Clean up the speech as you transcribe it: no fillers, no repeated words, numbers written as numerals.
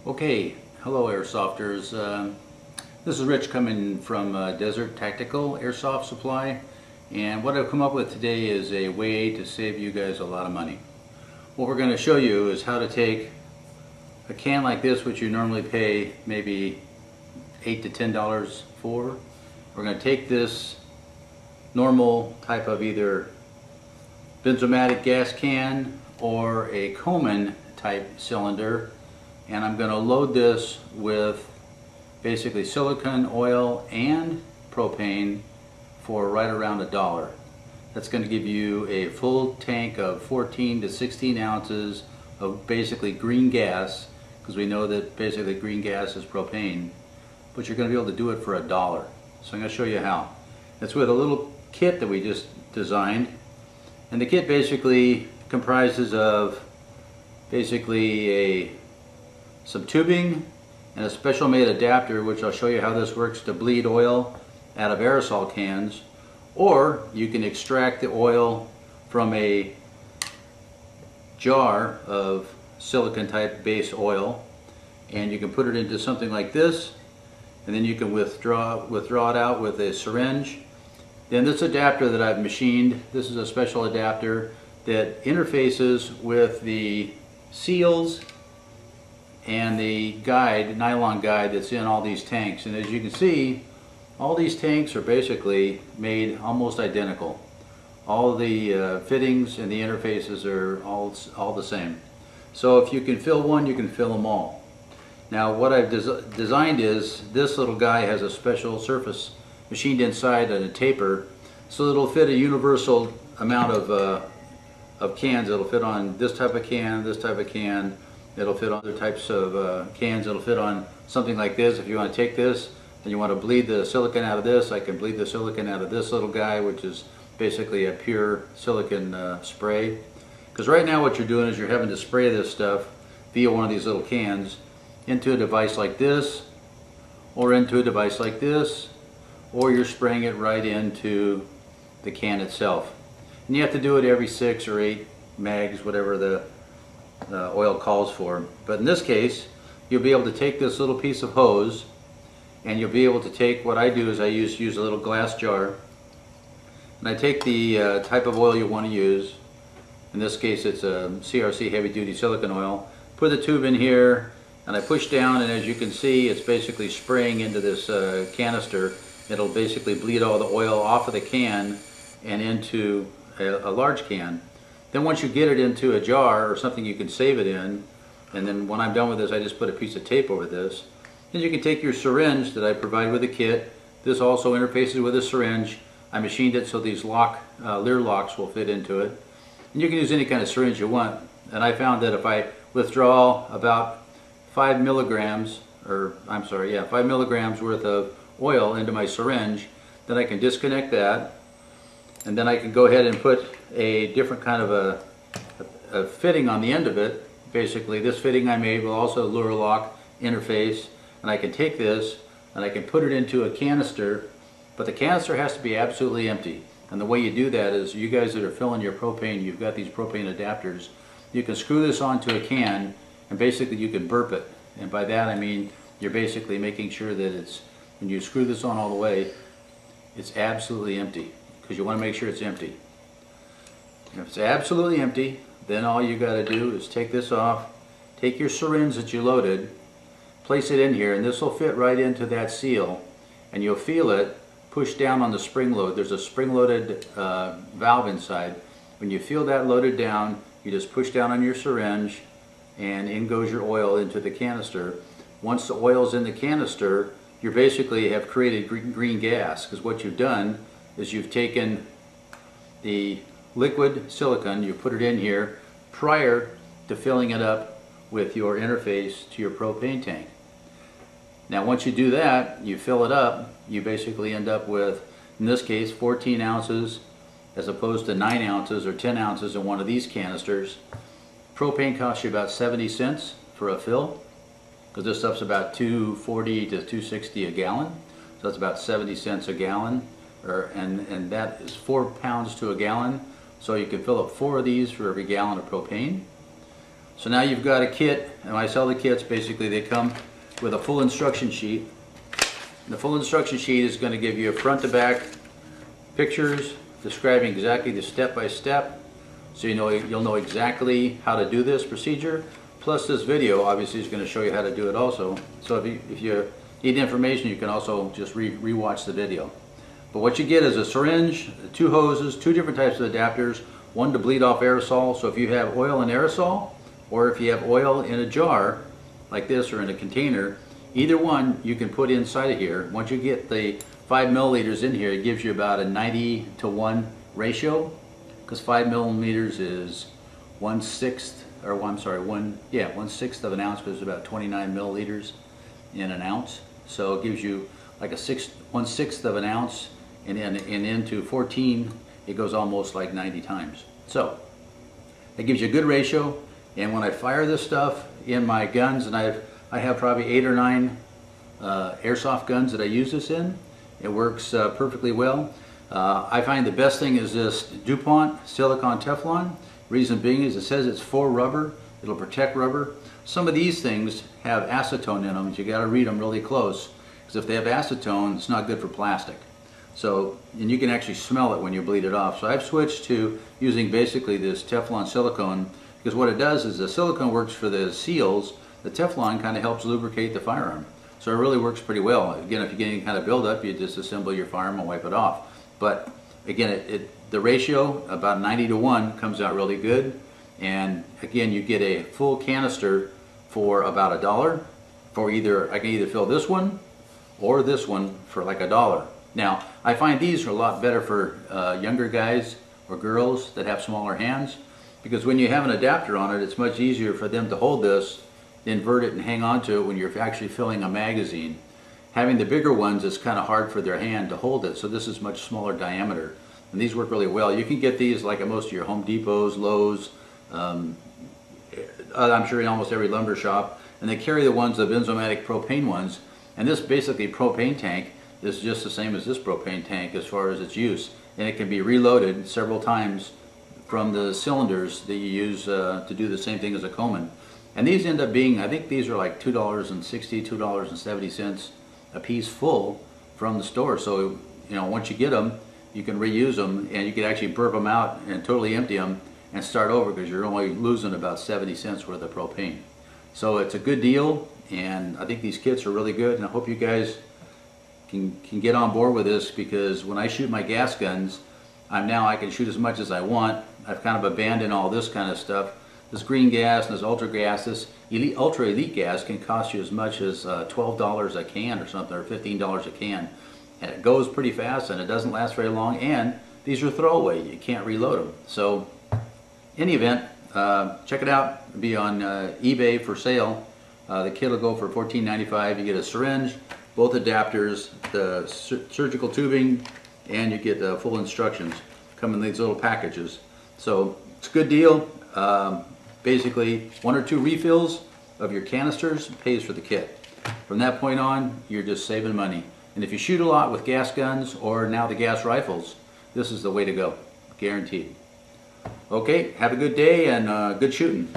Okay, hello Airsofters. This is Rich coming from Desert Tactical Airsoft Supply, and what I've come up with today is a way to save you guys a lot of money. What we're going to show you is how to take a can like this, which you normally pay maybe $8 to $10 for. We're going to take this normal type of either benzomatic gas can or a Coleman type cylinder, and I'm going to load this with basically silicone oil and propane for right around $1. That's going to give you a full tank of 14 to 16 ounces of basically green gas, because we know that basically green gas is propane, but you're going to be able to do it for $1. So I'm going to show you how. It's with a little kit that we just designed, and the kit basically comprises of basically some tubing and a special made adapter, which I'll show you how this works to bleed oil out of aerosol cans, or you can extract the oil from a jar of silicone type base oil, and you can put it into something like this, and then you can withdraw it out with a syringe. Then this adapter that I've machined, this is a special adapter that interfaces with the seals and the guide, nylon guide that's in all these tanks. And as you can see, all these tanks are basically made almost identical. All the fittings and the interfaces are all the same. So if you can fill one, you can fill them all. Now what I've designed is this little guy has a special surface machined inside and a taper, so it'll fit a universal amount of cans. It'll fit on this type of can, this type of can. It'll fit on other types of cans. It'll fit on something like this. If you want to take this and you want to bleed the silicone out of this, I can bleed the silicone out of this little guy, which is basically a pure silicone spray. Because right now what you're doing is you're having to spray this stuff via one of these little cans into a device like this, or into a device like this, or you're spraying it right into the can itself. And you have to do it every 6 or 8 mags, whatever the oil calls for. But in this case, you'll be able to take this little piece of hose, and you'll be able to take, what I do is I use a little glass jar, and I take the type of oil you want to use. In this case it's a CRC heavy duty silicone oil. Put the tube in here, and I push down, and as you can see, it's basically spraying into this canister. It'll basically bleed all the oil off of the can and into a large can. Then once you get it into a jar or something you can save it in, and then when I'm done with this I just put a piece of tape over this. Then you can take your syringe that I provide with the kit. This also interfaces with a syringe. I machined it so these leer locks will fit into it. And you can use any kind of syringe you want. And I found that if I withdraw about 5 milligrams worth of oil into my syringe, then I can disconnect that, and then I can go ahead and put a different kind of a fitting on the end of it. Basically this fitting I made will also lure lock interface, and I can take this and I can put it into a canister, but the canister has to be absolutely empty. And the way you do that is, you guys that are filling your propane, you've got these propane adapters, you can screw this onto a can and basically you can burp it. And by that I mean you're basically making sure that it's, when you screw this on all the way, it's absolutely empty, because you want to make sure it's empty. If it's absolutely empty, then all you got to do is take this off, take your syringe that you loaded, place it in here, and this will fit right into that seal, and you'll feel it push down on the spring load. There's a spring loaded valve inside. When you feel that loaded down, you just push down on your syringe and in goes your oil into the canister. Once the oil's in the canister, you basically have created green gas, because what you've done is you've taken the liquid silicone, you put it in here prior to filling it up with your interface to your propane tank. Now once you do that, you fill it up, you basically end up with, in this case, 14 ounces as opposed to 9 ounces or 10 ounces in one of these canisters. Propane costs you about 70 cents for a fill, because this stuff's about $2.40 to $2.60 a gallon, so that's about 70 cents a gallon, and that is 4 pounds to a gallon, so you can fill up 4 of these for every gallon of propane. So now you've got a kit, and when I sell the kits, basically they come with a full instruction sheet. The full instruction sheet is going to give you a front to back pictures describing exactly the step by step, so you'll know exactly how to do this procedure. Plus this video obviously is going to show you how to do it also. So if you need information, you can also just re-watch the video. But what you get is a syringe, 2 hoses, 2 different types of adapters, one to bleed off aerosol. So if you have oil in aerosol, or if you have oil in a jar like this or in a container, either one you can put inside of here. Once you get the 5 milliliters in here, it gives you about a 90-to-1 ratio, because 5 millimeters is 1/6, or I'm sorry, 1/6 of an ounce, because it's about 29 milliliters in an ounce. So it gives you like a 1/6 of an ounce, and into 14 it goes almost like 90 times. So it gives you a good ratio. And when I fire this stuff in my guns, and I have probably 8 or 9 airsoft guns that I use this in, it works perfectly well. I find the best thing is this DuPont silicone Teflon. Reason being is it says it's for rubber. It'll protect rubber. Some of these things have acetone in them. You got to read them really close, because if they have acetone, it's not good for plastic. So, and you can actually smell it when you bleed it off. So I've switched to using basically this Teflon silicone, because what it does is the silicone works for the seals. The Teflon kind of helps lubricate the firearm. So it really works pretty well. Again, if you get any kind of buildup, you disassemble your firearm and wipe it off. But again, the ratio, about 90-to-1, comes out really good. And again, you get a full canister for about $1. I can either fill this one or this one for like $1. Now, I find these are a lot better for younger guys or girls that have smaller hands, because when you have an adapter on it, it's much easier for them to hold this, invert it, and hang on to it when you're actually filling a magazine. Having the bigger ones, it's kind of hard for their hand to hold it, so this is much smaller diameter. And these work really well. You can get these like at most of your Home Depots, Lowe's, I'm sure in almost every lumber shop. And they carry the ones, the benzomatic propane ones. And this basically propane tank is just the same as this propane tank as far as its use. And it can be reloaded several times from the cylinders that you use to do the same thing as a Coleman. And these end up being, I think these are like $2.60, $2.70 a piece full from the store. So, once you get them, you can reuse them, and you can actually burp them out and totally empty them and start over, because you're only losing about 70 cents worth of propane. So it's a good deal, and I think these kits are really good, and I hope you guys can get on board with this, because when I shoot my gas guns, I can shoot as much as I want. I've kind of abandoned all this kind of stuff. This green gas and this ultra gas, this ultra elite gas can cost you as much as $12 a can or something, or $15 a can. And it goes pretty fast, and it doesn't last very long, and these are throwaway. You can't reload them. So in any event, check it out. It'll be on eBay for sale. The kit will go for $14.95. You get a syringe, both adapters, the surgical tubing, and you get full instructions. Come in these little packages. So it's a good deal. Basically 1 or 2 refills of your canisters pays for the kit. From that point on, you're just saving money. And if you shoot a lot with gas guns, or now the gas rifles, this is the way to go, guaranteed. Okay, have a good day, and good shooting.